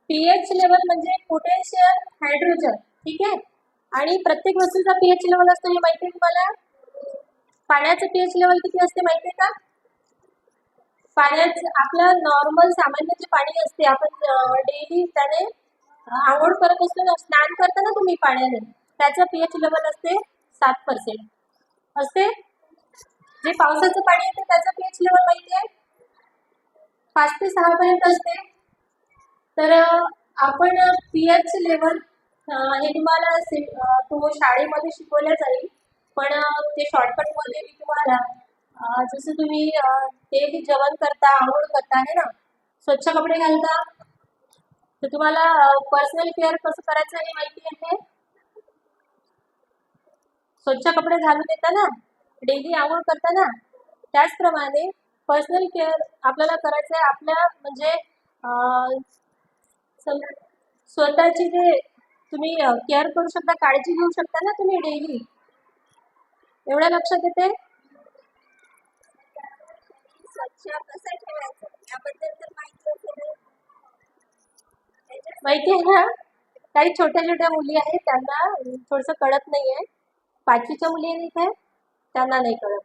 PH level म्हणजे potential hydrogen, ठीक आहे. आणि प्रत्येक वस्तूचा पीएच लेवल असतो हे माहिती आहे तुम्हाला. पाण्याचं पीएच लेवल किती असते माहिती आहे का? पाण्याचं आपलं नॉर्मल सामान्य जे पाणी असते आपण डेली त्याने आंघोळ करत असतो ना, स्नान करता ना तुम्ही पाण्याने, त्याचं पीएच लेवल असते 7% असते. जे पावसाचं पाणी येते त्याचं पीएच लेवल माहिती आहे 5 ते 6 पर्यंत असते. तर आपण पीएच लेवल हे तुम्हाला तो शाळेमध्ये शिकवलं जाईल, पण ते शॉर्टकटमध्ये मी तुम्हाला जसं तुम्ही ते जेवण करता, आंघोळ करता आहे ना, स्वच्छ कपडे घालता, तर तुम्हाला पर्सनल केअर कसं करायचं हे माहिती आहे. स्वच्छ कपडे घालून येता ना, डेली आंघोळ करता ना, त्याचप्रमाणे पर्सनल केअर आपल्याला करायचं आहे. आपल्या म्हणजे स्वतःची जे तुम्ही केअर करू शकता, काळजी घेऊ शकता ना तुम्ही डेली, एवढं लक्षात येते. स्वच्छ कसं ठेवायचं याबद्दल तर माहिती आहे ना. काही छोट्या छोट्या मुली आहेत त्यांना थोडंसं कळत नाहीये. 5वीच्या मुली आहेत इथे, त्यांना नाही कळत.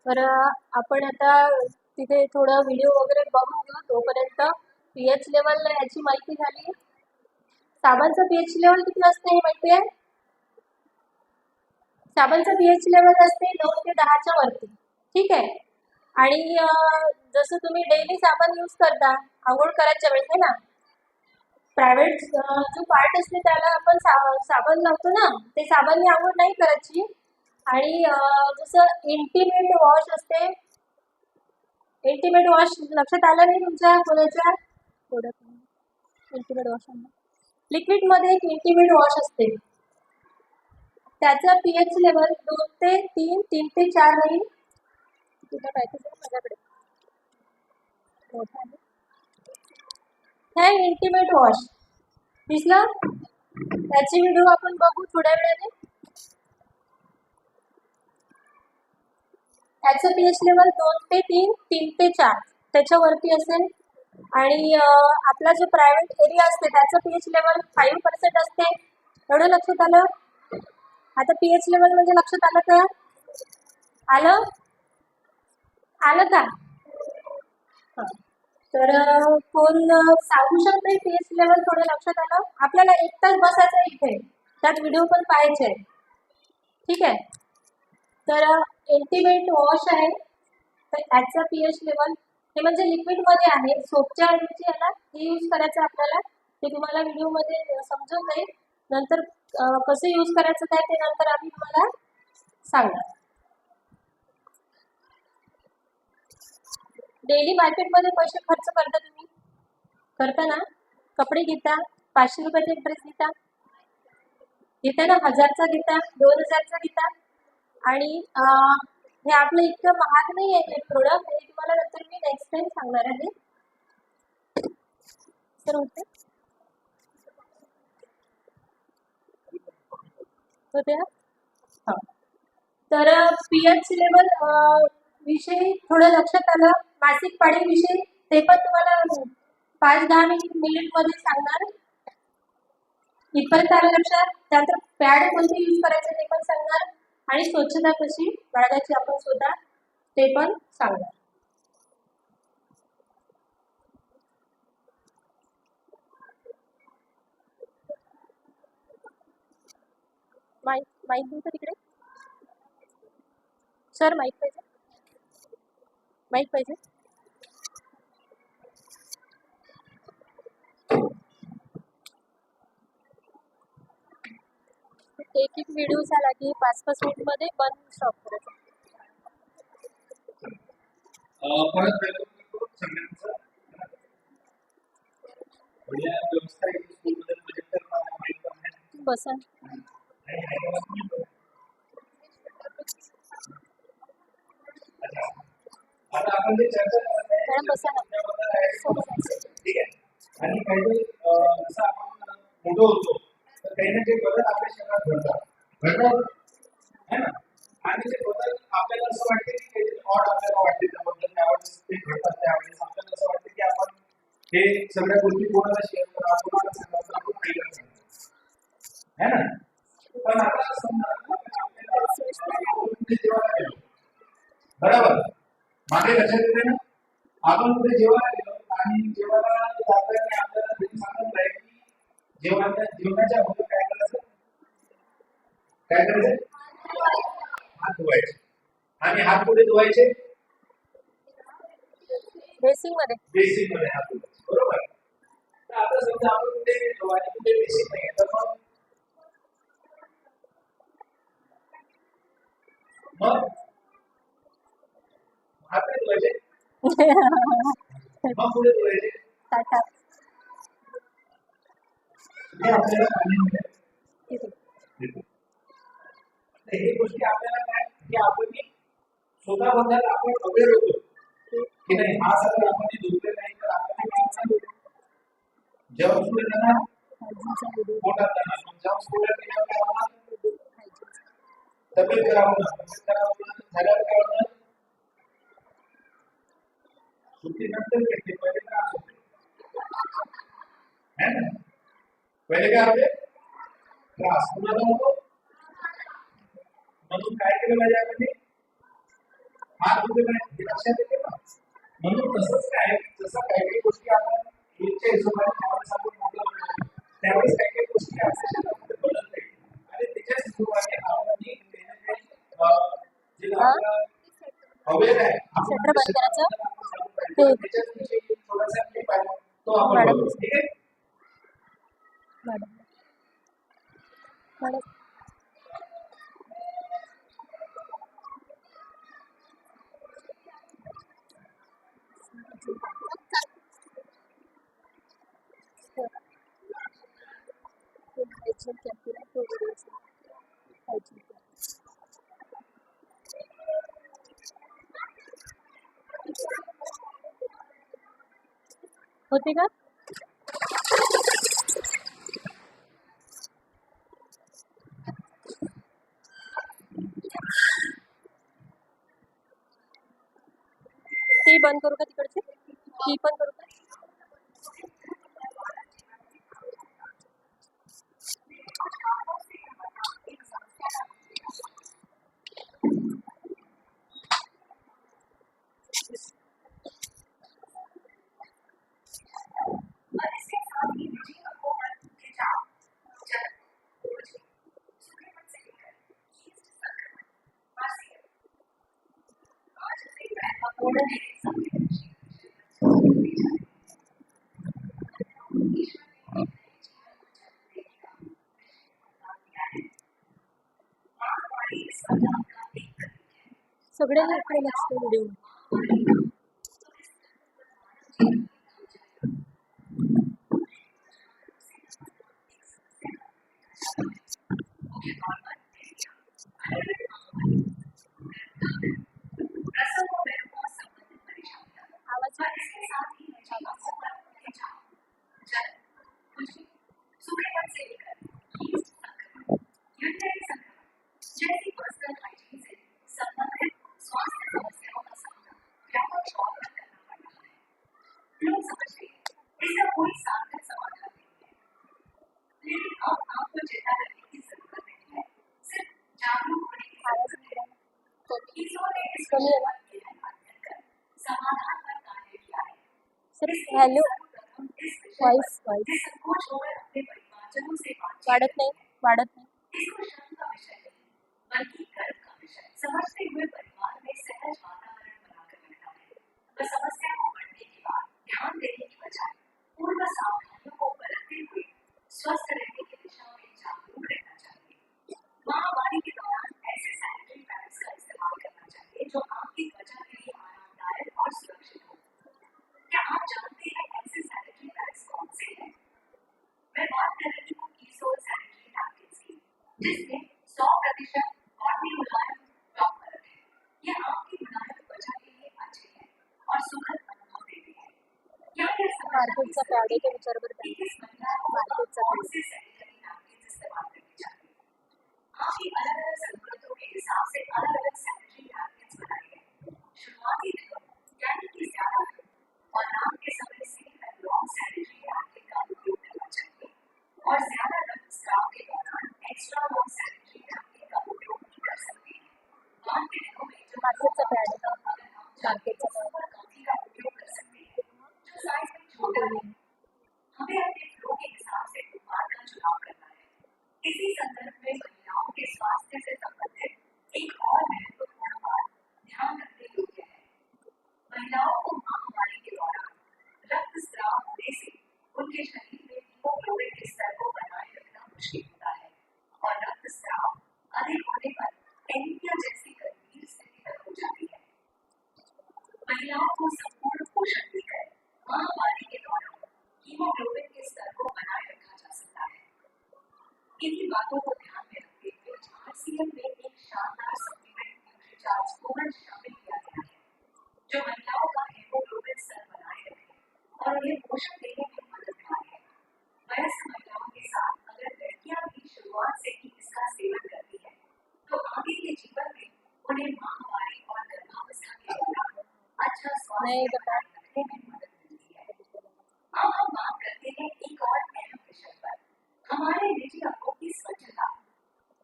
तर आपण आता तिथे थोडं व्हिडिओ वगैरे बघून घेऊ. तोपर्यंत पीएच लेवल याची माहिती झाली. साबणचं पीएच लेवल किती असते हे माहिती आहे? साबणचं पीएच लेवल असते 9 ते 10च्या वरती, ठीक आहे. आणि जसं तुम्ही डेली साबण यूज करता आंघोळ करायच्या वेळेस आहे ना, प्रायव्हेट जो पार्ट असते त्याला आपण साबण लावतो ना, ते साबणने आंघोळ नाही करायची. आणि जसं इंटिमेट वॉश असते, इंटिमेट वॉश लक्षात आलं नाही तुमच्या कोणाच्या? इंटिमेट वॉश लिक्विडमध्ये एक इंटिमेट वॉश असते, त्याचा पीएच लेवल 2 ते 3, 3 ते 4 राहील. तुला पाहिजे माझ्याकडे हे इंटिमेट वॉश दिसलं. त्याची व्हिडिओ आपण बघू थोड्या वेळाने. त्याचं पीएच लेवल 2 ते 3, 3 ते 4 त्याच्यावरती असेल. आणि आपला जो प्रायव्हेट एरिया असते त्याचं पीएच लेवल 5% असते. एवढं लक्षात आलं. आता पीएच लेवल म्हणजे लक्षात आलं का? आलं का? तर कोण सांगू शकते पीएच लेवल थोडं लक्षात आलं? आपल्याला एक तास बसायचं इथे, त्यात व्हिडिओ पण पाहायचे, ठीक आहे. तर इंटिमेट वॉश आहे, तर त्याचा पीएच लेवल हे म्हणजे लिक्विडमध्ये आहे. सोपच्या ऐवजी याला हे यूज करायचं आपल्याला, ते तुम्हाला व्हिडिओमध्ये समजून जाईल. नंतर कसं यूज करायचं काय ते नंतर आम्ही तुम्हाला सांगणार. डेली मार्केटमध्ये पैसे खर्च करता तुम्ही, करता ना? कपडे घेता, 500 रुपयाचा एक ड्रेस घेता ना, 1000चा घेता, 2000चा घेता. आणि हे आपलं इतकं महाग नाही आहे हे प्रोडक्ट, हे तुम्हाला नंतर मी नेक्स्ट टाइम सांगणार आहे. तर होते ना. हां, तर पीएच लेवल विषयी थोडं लक्षात आलं. मासिक पाळी विषयी ते पण तुम्हाला 5-10 मिनिटमध्ये सांगणार. इथपर्यंत आलं लक्षात. त्यानंतर पॅड कोणते यूज करायचे ते पण सांगणार, आणि स्वच्छता कशी बाळगायची आपण स्वतः ते पण सांगणार. माईक देऊ का तिकडे? सर माईक पाहिजे, माईक पाहिजे. एक व्हिडिओ झाला की 5-5 मिनिटमध्ये बंद स्टॉप करायचा. बसा. मॅडम बसा ना. ठीक आहे. आणि काही जसं आपण मोठं होतो तर काही ना काही बदल आपल्या शरीरात घडतात, है ना. आणि ते बदल आपल्याला असं वाटते की ऑड आपल्याला वाटते त्याबद्दल त्यावेळेस ते घडतात त्यावेळेस आपल्याला असं वाटतं की आपण हे सगळ्या गोष्टी कोणाला शेअर करा कोणाला सांगावं तर आपण पहिलं करतो है ना. पण आता समजा बरोबर मागे लक्षात येते ना आपण कुठे जेवायला गेलो आणि जेवायला जाताना आपल्याला हे सांगत आहे की जेवणाच्या अगोदर काय करायचं हात धुवायचे आणि हात कुठे धुवायचे बेसिंग मध्ये हात धुवायचे बरोबर. तर आता समजा आपण कुठे गेलो आणि कुठे बेसिंग नाही तर मग हात नाही धुवायचे मग कुठे धुवायचे ताटात. हे आपल्याला पाणी हे गोष्टी आपल्याला काय की आपण स्वतःबद्दल आपण अवेअर होतो की नाही हा सगळं आपण धुतले नाही तर आपल्याला जेव्हा पुढे जाणार पोटात जाणार मग जेव्हा पुढे गेल्यावर काय होणार तब्येत खराब होणार झाल्यावर काय होणार सुट्टी नंतर भेटते पहिले त्रास होते है ना. पहिले काय होते त्रास कुणाला होतो म्हणून काय केलं पाहिजे आपण हात धुतले पाहिजे हे लक्षात येते ना. म्हणून तसंच काय जसं काही काही गोष्टी आपण इच्छा हिशोबाने त्यावेळेस आपण मोठं त्यावेळेस काही काही गोष्टी आपल्याला बदलते आणि त्याच्याच हिशोबाने आपण जे अवेअर आहे शटर बंद करायचं त्याच्याविषयी थोडासा क्लिप आहे तो आपण बघू. ठीक आहे मॅडम होते का ती बंद करू का तिकडची ती पण करू का सगळ्यांनी इकडे लक्ष व्हिडिओ सिर्फ व्हॅल्यू वाईस वाढत नाही मार्केटचा पॅड आहे विचार मार्केटचा मार्केटचा पॅड आहे का? मार्केटचा पॅड. का उपयोग कर सकते हैं जो साइज में छोटा है। हमें अपने फ्लो के हिसाब से उत्पाद का चुनाव करना है। इसी संदर्भ में महिलाओं के स्वास्थ्य से संबंधित एक और महत्वपूर्ण बात ध्यान रखने योग्य है। महिलाओं को महामारी के दौरान रक्तस्राव होने से उनके शरीर में हीमोग्लोबिन के स्तर को बनाए रखना मुश्किल होता है और रक्तस्राव अधिक होने पर एनीमिया जैसी गंभीर स्थिति तक हो जाती है। महिलाओं को संपूर्ण पोषण देकर महामारी के दौरान हीमोग्लोबिन के स्तर को बनाए रखा जा सकता है। इन्हीं बातों को ध्यान में रखते हुए आरसीएम में एक शानदार सप्लीमेंट न्यूट्रीचार्ज पूर्ण शामिल किया गया है जो महिलाओं का हीमोग्लोबिन स्तर बनाए रखे और उन्हें पोषण देने में मददगार है। वयस्क महिलाओं के साथ अगर लड़कियां भी शुरुआत से ही इसका सेवन करती है तो आगे के जीवन में उन्हें महामारी और गर्भावस्था के दौरान अच्छा नहीं स्वास्थ्य बता। बनाए रखने में मदद मिलती है। अब हम बात करते हैं एक और अहम विषय पर, हमारे निजी अंगों की स्वच्छता।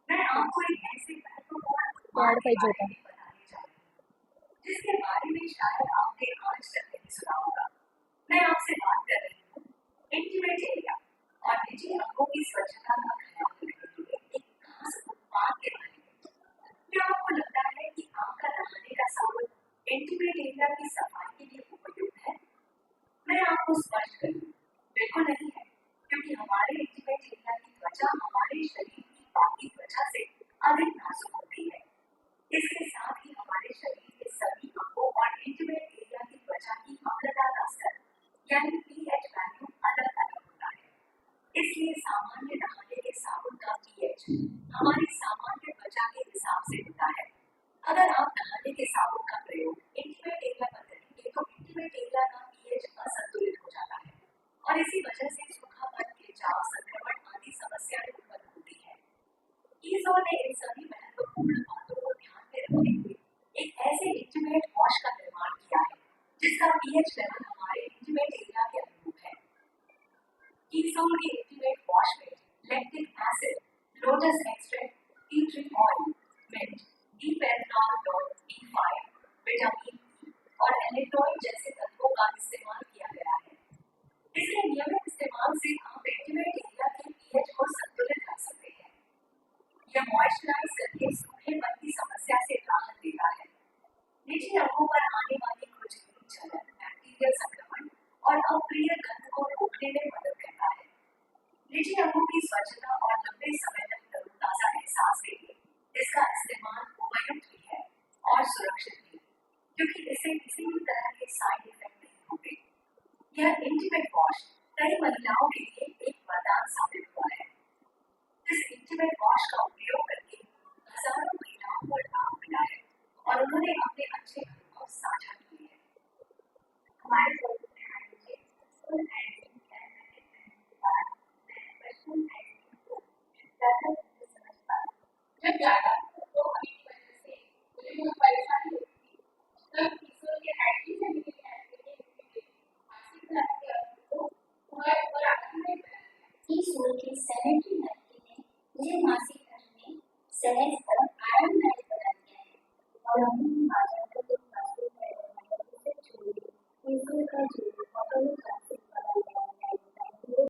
मैं आपको एक ऐसे महत्वपूर्ण पॅड के पाहिजे बारे होता. में बताने जा रही हूँ जिसके बारे में शायद आपने आज तक नहीं सुना होगा। मैं आपसे बात कर रही हूँ इंटीमेट एरिया और निजी अंगों की स्वच्छता का ख्याल रखने के लिए एक खास उत्पाद के बारे में। क्या आपको लगता है कि आपका नहाने का साबुन इंटीमेट एरिया की सफाई के लिए उपयुक्त है? मैं आपको स्पष्ट करूँ, बिल्कुल नहीं है, क्योंकि हमारे इंटीमेट एरिया की त्वचा हमारे शरीर की बाकी त्वचा से अधिक नाजुक होती है। इसके साथ ही हमारे शरीर के सभी अंगों और इंटीमेट एरिया की त्वचा की अम्लता का स्तर यानी पीएच वैल्यू अलग अलग होता है। इसलिए सामान्य नहाने के साबुन का पीएच हमारी सामान्य त्वचा के हिसाब से होता है। अगर आप नहाने के साबुन का प्रयोग इंटीमेट एरिया पर करेंगे तो इंटीमेट एरिया का पीएच असंतुलित हो जाता है और इसी वजह से सूखापन, खिंचाव, संक्रमण आदि समस्याएं उत्पन्न होती है। ईज़ो ने इन सभी महत्वपूर्ण बातों को ध्यान में रखते हुए एक ऐसे इंटीमेट वॉश का निर्माण किया है जिसका पीएच लेवल हमारे इंटीमेट एरिया के अनुरूप है। ईज़ो के इंटीमेट वॉश में lactic acid, lotus extract, tea tree oil, mint, डीपेनॉल, B5, विटामिन ई और एलेक्ट्रोलाइट जैसे तत्वों का इस्तेमाल किया गया है। इसके नियमित इस्तेमाल से आप इंटीमेट एरिया के पीएच को संतुलित रख सकते हैं। यह मॉइस्चराइज करके सूखेपन की समस्या से राहत देता है। निजी अंगों पर आने वाली खुजली, जलन, बैक्टीरियल संक्रमण और अप्रिय गंध को रोकने में मदद करता है। निजी अंगों की स्वच्छता और लंबे समय तक तरोताजा एहसास के लिए इसका इस्तेमाल उपयुक्त भी है और सुरक्षित भी, क्योंकि इससे किसी भी तरह के साइड इफेक्ट नहीं होते। यह इंटीमेट वॉश कई महिलाओं के लिए एक वरदान साबित हुआ है। इस इंटीमेट वॉश का उपयोग करके हजारों महिलाओं को लाभ मिला है और उन्होंने अपने अच्छे अनुभव साझा किए हैं। हमारे ग्रुप में आएंगे स्कूल हाइजीन के बाद पर्सनल हाइजीन को ज्यादा समझ पाए। जब ज्यादा तो अभी की वजह से मुझे बहुत परेशानी होती थी, तब ईश्वर के हाइजीन से मिली ईश्वर के सैनिटरी नैपकिन ने मुझे मासिक धर्म में सहज और आरामदायक बना दिया है और अपनी माता को मजबूत करने से छोड़ ईश्वर का